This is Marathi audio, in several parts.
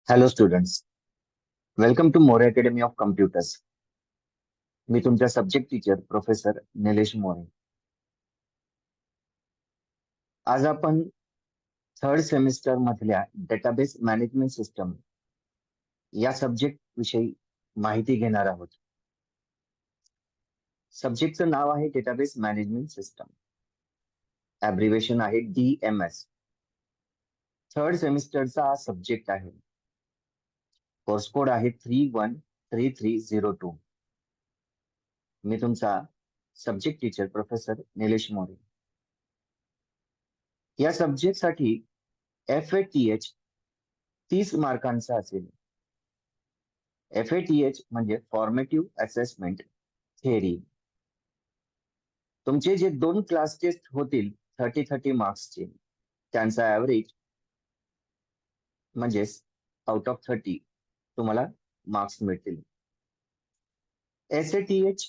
Hello students, welcome to More academy of computers. मी तुमचा subject teacher professor Nilesh More. आज आपण थर्ड सेमिस्टर मधल्या डेटाबेस मॅनेजमेंट सिस्टम या सब्जेक्ट विषयी माहिती घेणार आहोत. सब्जेक्टचं नाव आहे डेटाबेस मॅनेजमेंट सिस्टम. ॲब्रिव्हेशन आहे DMS. थर्ड सेमिस्टरचा हा सब्जेक्ट आहे. कोर्स कोड आहे 313302. मी तुमचा subject teacher professor Nilesh More. या सब्जेक्टसाठी FATH 30 मार्कांचा असेल. FATH म्हणजे फॉर्मेटिव्ह असेसमेंट थेअरी. तुमचे जे 2 क्लास टेस्ट होतील 30 मार्क्सचे, त्यांचा ऍव्हरेज म्हणजेच आउट ऑफ 30 तुम्हाला मार्क्स मिळतील. SATH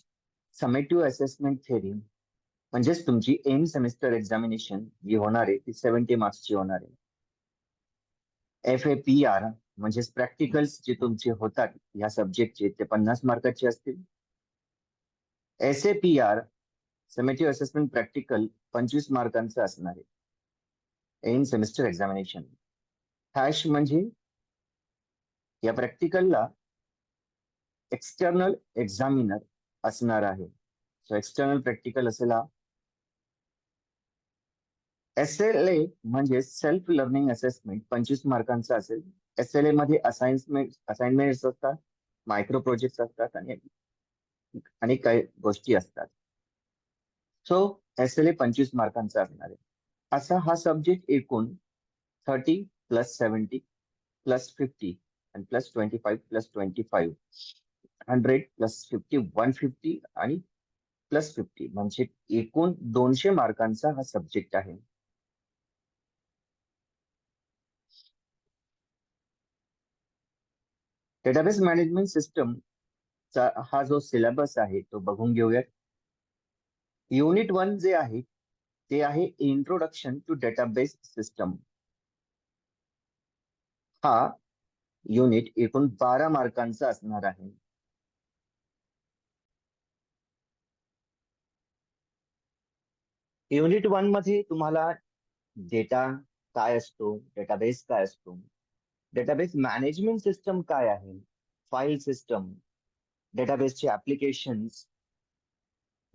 समेटिव्ह असेसमेंट थेअरी म्हणजेच तुमची एंड सेमिस्टर एक्झामिनेशन जी होणार आहे ती 70 मार्क्सची होणार आहे. FAPR म्हणजेच प्रॅक्टिकल्स जे तुमचे होतात या सब्जेक्टचे ते 50 मार्काचे असतील. SAPR समेटिव्ह असेसमेंट प्रॅक्टिकल 25 मार्कांचं असणार आहे एंड सेमिस्टर एक्झामिनेशन. हॅश म्हणजे या प्रॅक्टिकलला एक्सटर्नल एक्झामिनर असणार आहे. सो एक्सटर्नल प्रॅक्टिकल असेल हा. SLA म्हणजे सेल्फ लर्निंग असेसमेंट 25 मार्कांचा असेल. SLA मध्ये असाइनमेंट्स असतात, मायक्रो प्रोजेक्ट असतात आणि काही गोष्टी असतात. सो SLA 25 मार्कांचा असणार आहे. असा हा सब्जेक्ट एकूण 30 प्लस 70 प्लस 50 आणि प्लस 25 प्लस 25 100 प्लस 50 150 आणि प्लस 50 म्हणजे एकूण 200 मार्कांचा हा सब्जेक्ट आहे. डेटाबेस मॅनेजमेंट सिस्टम चा हा जो सिलेबस आहे तो बघून घेऊयात. युनिट 1 जे आहे ते आहे इंट्रोडक्शन टू डेटाबेस सिस्टम. हा युनिट एकूण 12 मार्कांचा असणार आहे. युनिट 1 मध्ये तुम्हाला डेटा काय असतो, डेटाबेस काय असतो, डेटाबेस मॅनेजमेंट सिस्टम काय आहे, फाईल सिस्टम, डेटाबेसचे ऍप्लिकेशन्स,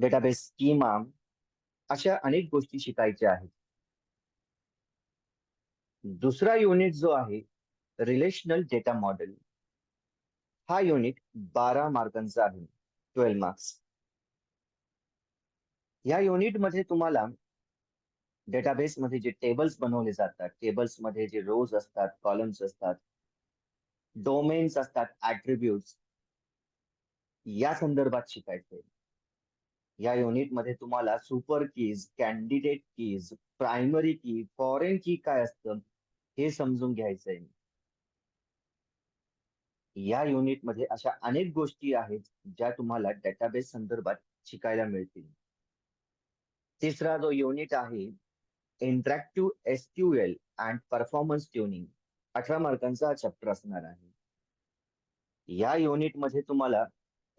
डेटाबेस स्कीमा अशा अनेक गोष्टी शिकायच्या आहेत. दुसरा युनिट जो आहे रिलेशनल डेटा मॉडेल, हा युनिट 12 मार्कांचा आहे, 12 मार्क्स. या युनिट मध्ये तुम्हाला डेटाबेस मध्ये जे टेबल्स बनवले जातात, टेबल्स मध्ये जे रोज असतात, कॉलम्स असतात, डोमेन्स असतात, ऍट्रिब्यूट्स, या संदर्भात शिकायचंय. या युनिट मध्ये तुम्हाला super keys, candidate keys, primary की, फॉरेन की काय असतं हे समजून घ्यायचंय. या युनिट मध्ये अशा अनेक गोष्टी आहेत ज्या तुम्हाला डेटाबेस संदर्भात शिकायला मिळतील. तिसरा जो युनिट आहे interactive SQL and performance tuning, 18 मार्कांचा हा चॅप्टर असणार आहे. या युनिट मध्ये तुम्हाला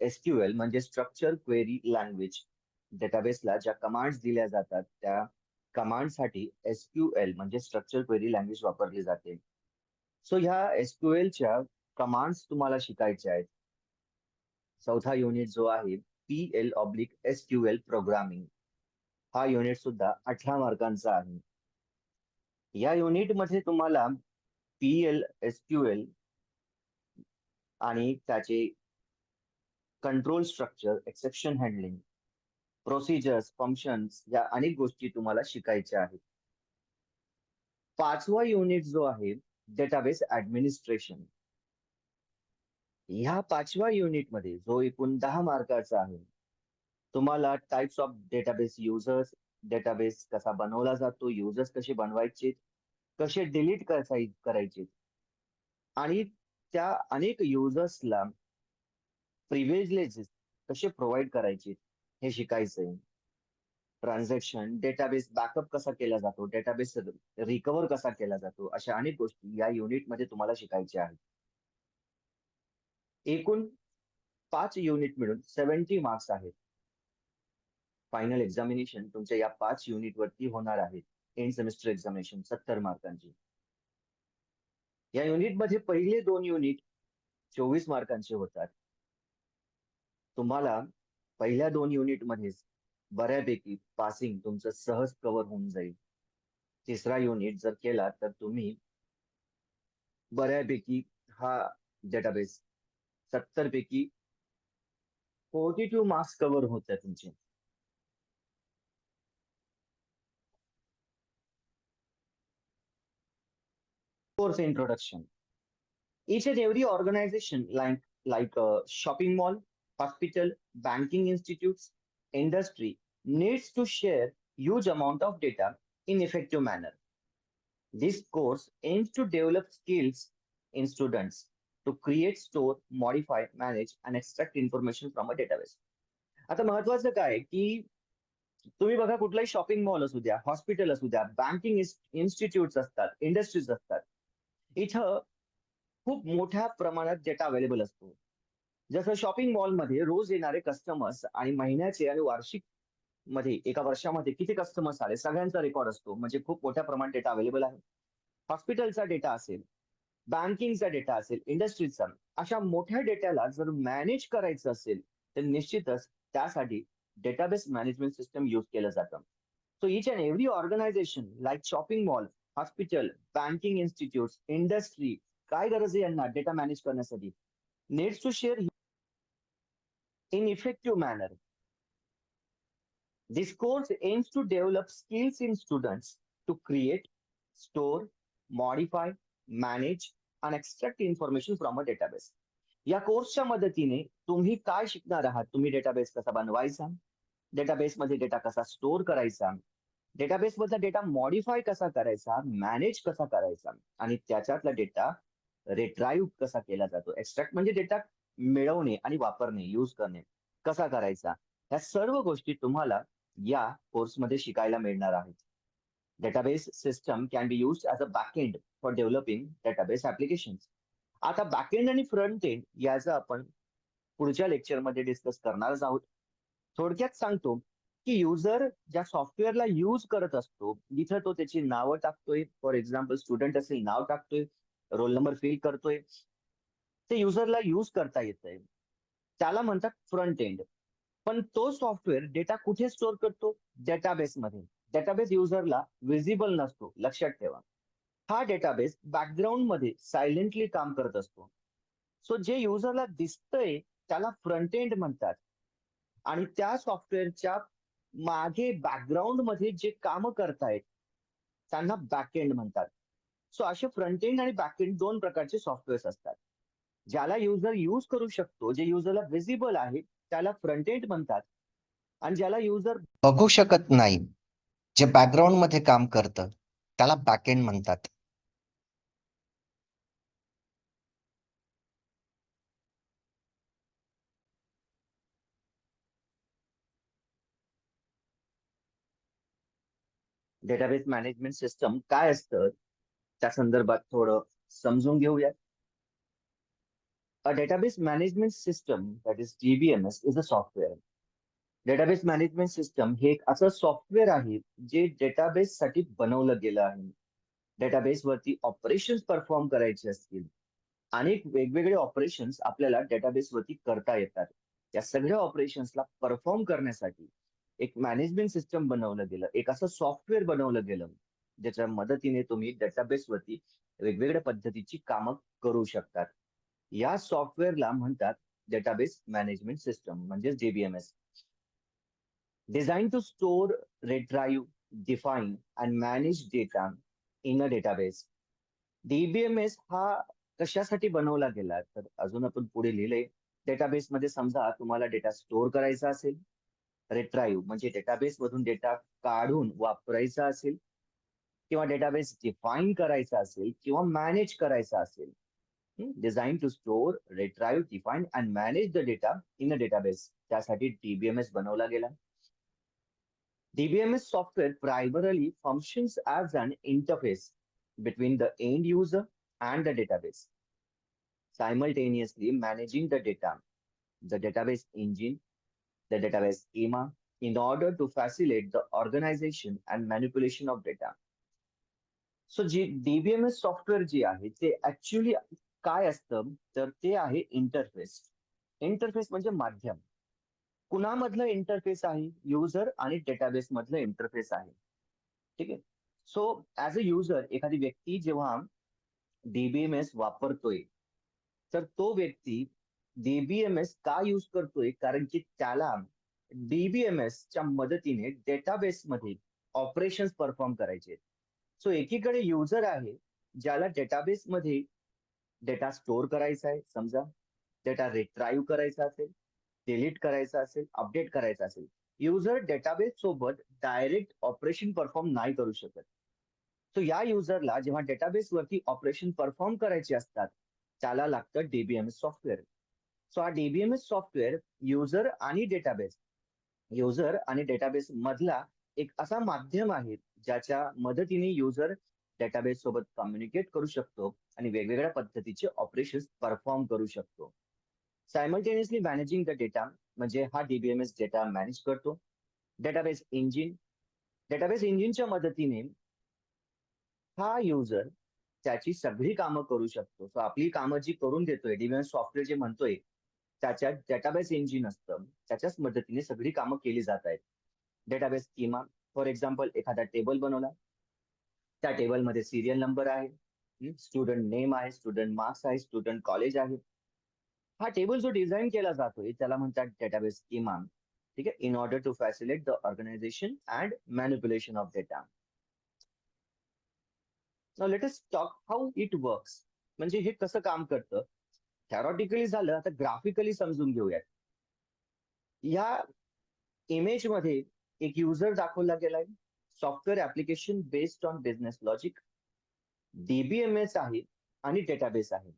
SQL म्हणजे स्ट्रक्चर क्वेरी लँग्वेज, डेटाबेसला ज्या कमांड्स दिल्या जातात त्या कमांडसाठी SQL म्हणजे स्ट्रक्चर क्वेरी लँग्वेज वापरली जाते. सो ह्या SQLच्या कमांड्स तुम्हाला शिकायच्या आहेत. चौथा युनिट जो आहे PL/SQL प्रोग्रामिंग, हा युनिट सुद्धा 18 मार्कांचा आहे. या युनिट मध्ये तुम्हाला PL/SQL आणि त्याचे control structure, exception handling, procedures, functions या अनेक गोष्टी तुम्हाला शिकायच्या आहेत. पाचवा युनिट जो आहे डेटाबेस ऍडमिनिस्ट्रेशन. ह्या पाचव्या युनिट मध्ये जो एकूण 10 मार्काचा आहे, तुम्हाला types of database users, database कसा बनवला जातो, युजर्स कसे बनवायचे, कसे डिलीट करायचे आणि त्या अनेक युजर्सला प्रिव्हिलेजेस कसे प्रोव्हाइड करायचे हे शिकायचंय. ट्रान्झॅक्शन, डेटाबेस बॅकअप कसा केला जातो, डेटाबेस रिकव्हर कसा केला जातो, अशा अनेक गोष्टी या युनिटमध्ये तुम्हाला शिकायच्या आहेत. एकूण 5 युनिट मिळून 70 मार्क्स आहेत. फायनल एक्झामिनेशन तुमच्या या 5 युनिट वरती होणार आहे. End semester examination 70 मार्कांची. या युनिटमध्ये पहिले 2 युनिट 24 मार्कांचे होतात. तुम्हाला पहिल्या 2 युनिटमध्येच बऱ्यापैकी पासिंग तुमचं सहज कव्हर होऊन जाईल. तिसरा युनिट जर केला तर तुम्ही बऱ्यापैकी हा डेटाबेस 70 पैकी 42 मार्क्स कव्हर होतात तुमचे. Course introduction. Each and every organization like shopping mall, hospital, banking institutes, industry needs to share huge amount of data in effective manner. This course aims to develop skills in students to create, store, modify, manage and extract information from a database. आता महत्वाचं काय की तुम्ही बघा कुठलाही शॉपिंग मॉल असू द्या, हॉस्पिटल असू द्या, बँकिंग इन्स्टिट्यूट असतात, इंडस्ट्रीज असतात. इथं खूप मोठ्या प्रमाणात डेटा अवेलेबल असतो. जसं शॉपिंग मॉलमध्ये रोज येणारे कस्टमर्स आणि महिन्याचे आणि वार्षिक मध्ये एका वर्षामध्ये किती कस्टमर्स आले सगळ्यांचा रेकॉर्ड असतो, म्हणजे खूप मोठ्या प्रमाणात डेटा अवेलेबल आहे. हॉस्पिटलचा डेटा असेल, बँकिंगचा डेटा असेल, इंडस्ट्रीजचा, अशा मोठ्या डेटाला जर मॅनेज करायचं असेल तर निश्चितच त्यासाठी डेटाबेस मॅनेजमेंट सिस्टम यूज केलं जातं. So each and every organisation like shopping mall, hospital, banking institute, industry, काय गरज आहे यांना डेटा मॅनेज करण्यासाठी? Needs to share in effective manner. This course aims to develop skills in students to create, store, modify, manage, and extract information from a database. या कोर्सच्या मदतीने तुम्ही काय शिकणार आहात? तुम्ही डेटाबेस कसा बनवायचा, डेटाबेसमध्ये डेटा कसा स्टोअर करायचा, डेटाबेसमधला डेटा मॉडिफाय कसा करायचा, मॅनेज कसा करायचा आणि त्याच्यातला डेटा रिट्राईव्ह कसा केला जातो. एक्स्ट्रॅक्ट म्हणजे डेटा मिळवणे आणि वापरणे, यूज करणे कसा करायचा. ह्या सर्व गोष्टी तुम्हाला या कोर्समध्ये शिकायला मिळणार आहेत. Database system can be used as a backend for developing database applications. आता बॅकएंड आणि फ्रंट एंड याचं आपण पुढच्या लेक्चरमध्ये डिस्कस करणारच आहोत. थोडक्यात सांगतो की युजर ज्या सॉफ्टवेअरला यूज करत असतो, जिथं तो त्याची नावं टाकतोय, फॉर एक्झाम्पल स्टुडंट असेल नाव टाकतोय, रोल नंबर फिल करतोय, ते युजरला यूज करता येतंय, त्याला म्हणतात फ्रंट एंड. पण तो सॉफ्टवेअर डेटा कुठे स्टोअर करतो? डेटाबेसमध्ये. डेटाबेस युजरला विजिबल नसतो, लक्षात ठेवा. हा डेटाबेस बॅकग्राऊंड मध्ये सायलेंटली काम करत असतो. सो जे युजरला दिसतंय त्याला फ्रंट एंड म्हणतात आणि त्या सॉफ्टवेअरच्या मागे बॅकग्राऊंड मध्ये जे काम करतायत त्यांना बॅकएंड म्हणतात. सो असे फ्रंट एंड आणि बॅकएंड दोन प्रकारचे सॉफ्टवेअर्स असतात. ज्याला युजर यूज करू शकतो, जे युजरला विजिबल आहे त्याला फ्रंट एंड म्हणतात आणि ज्याला युजर बघू शकत नाही, जे बॅकग्राऊंड मध्ये काम करतं त्याला बॅकएंड म्हणतात. डेटाबेस मॅनेजमेंट सिस्टम काय असतं त्या संदर्भात थोडं समजून घेऊया. A database management system, that is DBMS, is a software. Database management system हे एक असं सॉफ्टवेअर आहे जे डेटाबेस साठी बनवलं गेलं आहे. डेटाबेस वरती ऑपरेशन्स परफॉर्म करायचे असतील, अनेक वेगवेगळे ऑपरेशन्स आपल्याला डेटाबेस वरती करता येतात. या सगळ्या ऑपरेशन्सला परफॉर्म करण्यासाठी एक मॅनेजमेंट सिस्टम बनवलं गेलं, एक असं सॉफ्टवेअर बनवलं गेलं ज्याच्या मदतीने तुम्ही डेटाबेस वरती वेगवेगळ्या पद्धतीची कामं करू शकतात. या सॉफ्टवेअरला म्हणतात डेटाबेस मॅनेजमेंट सिस्टम म्हणजेच DBMS. Designed to store, retrieve, define, and manage data in a database. DBMS हा कशासाठी बनवला गेला तर अजून आपण पुढे लिहिलंय. डेटाबेस मध्ये समजा तुम्हाला डेटा स्टोअर करायचा असेल, रिट्राईव्ह म्हणजे डेटाबेस मधून डेटा काढून वापरायचा असेल, किंवा डेटाबेस डिफाईन करायचा असेल किंवा मॅनेज करायचा असेल. Design to store, retrieve, define and manage the data in a database, त्यासाठी DBMS बनवला गेला. DBMS software primarily functions as an interface between the end user and the database, simultaneously managing the data, the database engine, the database schema, in order to facilitate the organization and manipulation of data. So जी DBMS सॉफ्टवेअर जे आहे ते ऍक्च्युली काय असतं तर ते आहे इंटरफेस. इंटरफेस म्हणजे माध्यम. कुणामधलं इंटरफेस आहे? युजर आणि डेटाबेस मधलं इंटरफेस आहे. ठीक आहे. सो ऍज अ युजर एखादी व्यक्ती जेव्हा DBMS वापरतोय तर तो व्यक्ती DBMS का यूज करतोय? कारण की त्याला DBMS च्या मदतीने डेटाबेस मध्ये ऑपरेशन्स परफॉर्म करायचे. सो एकीकडे युजर आहे ज्याला डेटाबेस मध्ये डेटा स्टोअर करायचा आहे, समजा डेटा रिट्राईव्ह करायचा असेल, डिलीट करायचा असेल, अपडेट करायचा असेल. युजर डेटाबेस सोबत डायरेक्ट ऑपरेशन परफॉर्म नाही करू शकत. सो या युजरला जेव्हा डेटाबेस वरती ऑपरेशन परफॉर्म करायचे असतात त्याला लागतं DBMS सॉफ्टवेअर. सो हा DBMS सॉफ्टवेअर युजर आणि डेटाबेस मधला एक असा माध्यम आहे ज्याच्या मदतीने युजर डेटाबेस सोबत कम्युनिकेट करू शकतो आणि वेगवेगळ्या पद्धतीचे ऑपरेशन्स परफॉर्म करू शकतो. सायमल्टेनियसली मॅनेजिंग द डेटा म्हणजे हा DBMS डेटा मॅनेज करतो. डेटाबेस इंजिनच्या मदतीने हा युजर त्याची सगळी कामं करू शकतो. सो आपली कामं जी करून देतोय DBMS सॉफ्टवेअर जे म्हणतोय त्याच्यात डेटाबेस इंजिन असतं, त्याच्याच मदतीने सगळी कामं केली जात आहेत. डेटाबेस स्कीमा, फॉर एक्झाम्पल एखादा टेबल बनवला, त्या टेबलमध्ये सिरियल नंबर आहे, स्टुडंट नेम आहे, स्टुडंट मार्क्स आहे, स्टुडंट कॉलेज आहे. हा टेबल जो डिझाईन केला जातोय त्याला म्हणतात डेटाबेस स्कीमा. ठीक आहे, in order to facilitate the organisation and manipulation of data. Now let us talk how it works. म्हणजे हे कसं काम करतं. थेरॉटिकली झालं, आता ग्राफिकली समजून घेऊयात. या इमेज मध्ये एक युजर दाखवला गेलाय, software application based on business logic, DBMS आहे आणि डेटाबेस आहे.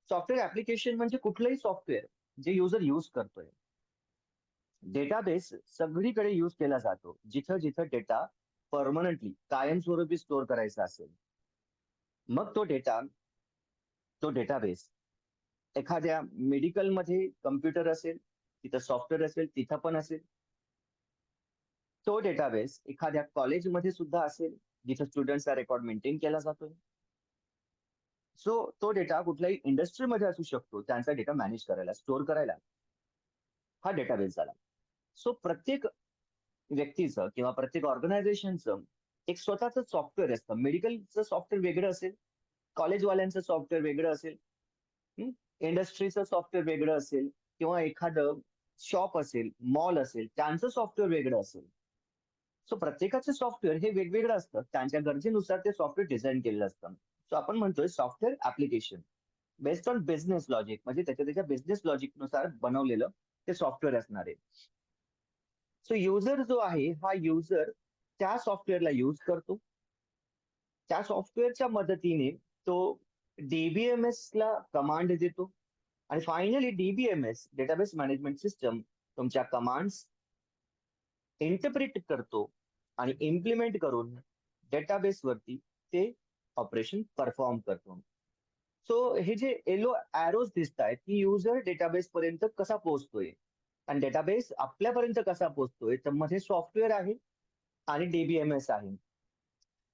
सॉफ्टवेअर ऍप्लिकेशन म्हणजे कुठलंही सॉफ्टवेअर जे युजर यूज करतोय. डेटाबेस सगळीकडे यूज केला जातो जिथं जिथं डेटा परमनंटली कायमस्वरूपी स्टोअर करायचा असेल. मग तो डेटाबेस एखाद्या मेडिकल मध्ये कम्प्युटर असेल, तिथं सॉफ्टवेअर असेल, तिथं पण असेल. तो डेटाबेस एखाद्या कॉलेजमध्ये सुद्धा असेल जिथं स्टुडंटचा रेकॉर्ड मेंटेन केला जातोय. सो तो डेटा कुठल्याही इंडस्ट्रीमध्ये असू शकतो, त्यांचा डेटा मॅनेज करायला, स्टोअर करायला. हा डेटाबेस झाला. सो प्रत्येक व्यक्तीचं किंवा प्रत्येक ऑर्गनायझेशनचं एक स्वतःच सॉफ्टवेअर असतं. मेडिकलचं सॉफ्टवेअर वेगळं असेल, कॉलेजवाल्यांचं सॉफ्टवेअर वेगळं असेल, इंडस्ट्रीचं सॉफ्टवेअर वेगळं असेल, किंवा एखादं शॉप असेल, मॉल असेल, त्यांचं सॉफ्टवेअर वेगळं असेल. सो प्रत्येकाचं सॉफ्टवेअर हे वेगवेगळं असतं, त्यांच्या गरजेनुसार ते सॉफ्टवेअर डिझाईन केलेलं असतं. सो आपण म्हणतोय software application based on business logic, म्हणजे त्याच्या बिझनेस लॉजिक नुसार बनवलेलं ते सॉफ्टवेअर असणार आहे. सो युजर जो आहे हा युजर त्या सॉफ्टवेअरला यूज करतो. त्या सॉफ्टवेअरच्या मदतीने तो DBMS ला कमांड देतो आणि finally DBMS database management system तुमच्या कमांड्स इंटरप्रिट करतो आणि इम्प्लिमेंट करून डेटाबेस वरती ते ऑपरेशन परफॉर्म करतो. सो हे जे येलो एरोज दिसत आहेत की युजर डेटाबेस पर्यंत कसा पोहोचतोय आणि डेटाबेस आपल्यापर्यंत कसा पोहोचतोय, तर मध्ये सॉफ्टवेअर आहे आणि DBMS आहे.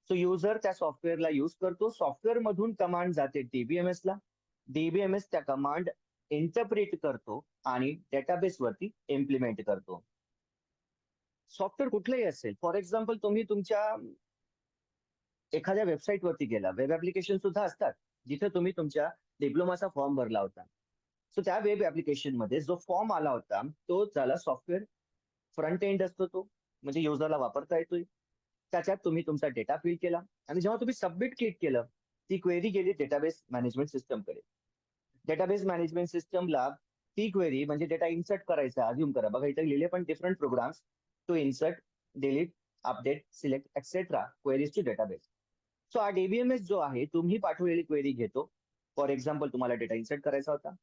सो युजर त्या सॉफ्टवेअरला यूज करतो, सॉफ्टवेअर मधून कमांड जाते DBMS ला, DBMS त्या कमांड इंटरप्रिट करतो आणि डेटाबेस वरती इम्प्लिमेंट करतो. सॉफ्टवेअर कुठलंही असेल, फॉर एक्झाम्पल तुम्ही तुमच्या एखाद्या वेबसाईट वरती गेला, वेब ऍप्लिकेशन सुद्धा असतात जिथे तुम्ही तुमच्या डिप्लोमाचा फॉर्म भरला होता. सो त्या वेब ऍप्लिकेशन मध्ये जो फॉर्म आला होता तो झाला सॉफ्टवेअर. फ्रंट एंड असतो तो, म्हणजे युजरला वापरता येतोय. त्याच्यात तुम्ही तुमचा डेटा फिल केला आणि जेव्हा तुम्ही सबमिट क्लिक केलं, ती क्वेरी गेली डेटाबेस मॅनेजमेंट सिस्टमकडे. डेटाबेस मॅनेजमेंट सिस्टमला ती क्वेरी म्हणजे डेटा इन्सर्ट करायचा, अज्युम करा, बघा इथे लिहिले पण different programs, to insert, delete, update, select etcetera queries to database. So हा DBMS जो आहे तुम्ही पाठवलेली क्वेरी घेतो. फॉर एक्झाम्पल तुम्हाला डेटा इन्सर्ट करायचा होता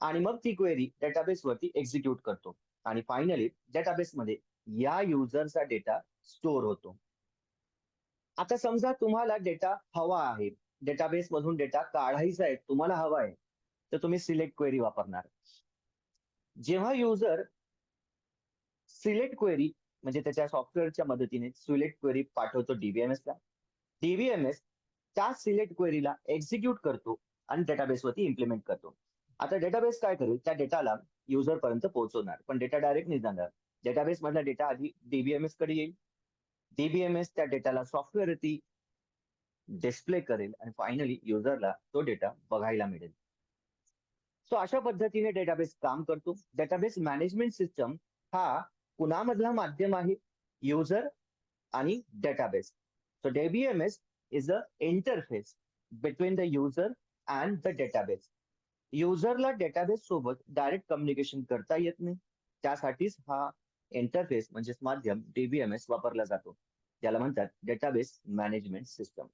आणि मग ती क्वेरी डेटाबेस वरती एक्झिक्यूट करतो आणि फायनली डेटाबेस मध्ये या युजरचा डेटा स्टोअर होतो. आता समजा तुम्हाला डेटा हवा आहे, डेटाबेस मधून डेटा काढायचा आहे, तुम्हाला हवा आहे, तर तुम्ही सिलेक्ट क्वेरी वापरणार. जेव्हा युजर सिलेक्ट क्वेरी म्हणजे त्याच्या सॉफ्टवेअरच्या मदतीने सिलेक्ट क्वेरी पाठवतो डीबीएमएस ला, डीबीएमएस त्या सिलेक्ट क्वेरीला एक्झिक्यूट करतो आणि डेटाबेसवरती इम्प्लिमेंट करतो. आता डेटाबेस काय करेल, त्या डेटाला युजर पर्यंत पोहोचवणार, पण डेटा डायरेक्ट नाही जाणार. डेटाबेस मधला डेटा आधी डीबीएमएस कडे येईल, डीबीएमएस त्या डेटाला सॉफ्टवेअरवरती डिस्प्ले करेल आणि फायनली युजरला तो डेटा बघायला मिळेल. सो अशा पद्धतीने डेटाबेस काम करतो. डेटाबेस मॅनेजमेंट सिस्टम हा कुणामधला माध्यम आहे, युजर आणि database. So DBMS is a interface between the user and the database. युजरला डेटाबेस सोबत डायरेक्ट कम्युनिकेशन करता येत नाही, त्यासाठीच हा इंटरफेस म्हणजेच माध्यम डीबीएमएस वापरला जातो. त्याला म्हणतात डेटाबेस मॅनेजमेंट सिस्टम.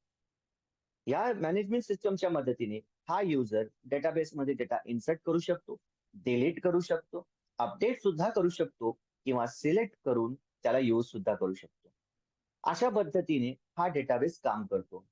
या मॅनेजमेंट सिस्टमच्या मदतीने हा युजर डेटाबेसमध्ये डेटा इन्सर्ट करू शकतो, डिलीट करू शकतो, अपडेट सुद्धा करू शकतो किंवा सिलेक्ट करून त्याला यूज सुद्धा करू शकतो. अशा पद्धतीने हा डेटाबेस काम करतो.